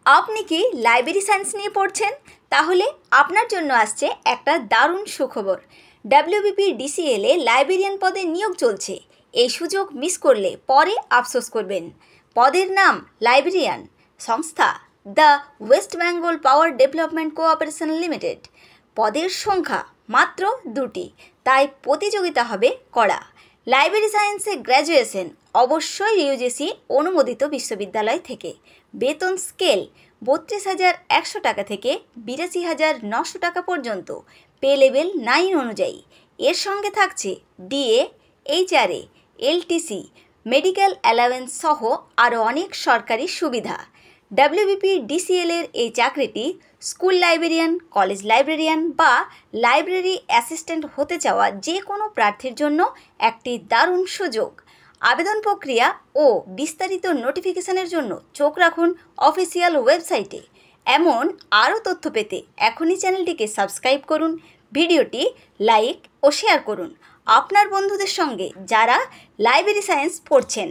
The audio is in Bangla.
আপনি কি লাইব্রেরি সায়েন্স নিয়ে পড়ছেন? তাহলে আপনার জন্য আসছে একটা দারুণ সুখবর। WBPDCL এ লাইব্রেরিয়ান পদে নিয়োগ চলছে। এই সুযোগ মিস করলে পরে আফসোস করবেন। পদের নাম লাইব্রেরিয়ান, সংস্থা the West Bengal power development cooperation limited. পদের সংখ্যা মাত্র 2টি, তাই প্রতিযোগিতা হবে কড়া। লাইব্রেরি সায়েন্সে গ্র্যাজুয়েশন অবশ্যই ইউজিসি অনুমোদিত বিশ্ববিদ্যালয় থেকে। বেতন স্কেল 32,100 টাকা থেকে 82,900 টাকা পর্যন্ত, পে লেভেল 9 অনুযায়ী। এর সঙ্গে থাকছে DA, HRA, LTC, medical allowance সহ আরও অনেক সরকারি সুবিধা। WBPDCL এর এই চাকরিটি স্কুল লাইব্রেরিয়ান, কলেজ লাইব্রেরিয়ান বা লাইব্রেরি অ্যাসিস্ট্যান্ট হতে চাওয়া যে কোনো প্রার্থীর জন্য একটি দারুণ সুযোগ। আবেদন প্রক্রিয়া ও বিস্তারিত নোটিফিকেশনের জন্য চোখ রাখুন অফিসিয়াল ওয়েবসাইটে। এমন আরও তথ্য পেতে এখনই চ্যানেলটিকে সাবস্ক্রাইব করুন, ভিডিওটি লাইক ও শেয়ার করুন আপনার বন্ধুদের সঙ্গে যারা লাইব্রেরি সায়েন্স পড়ছেন।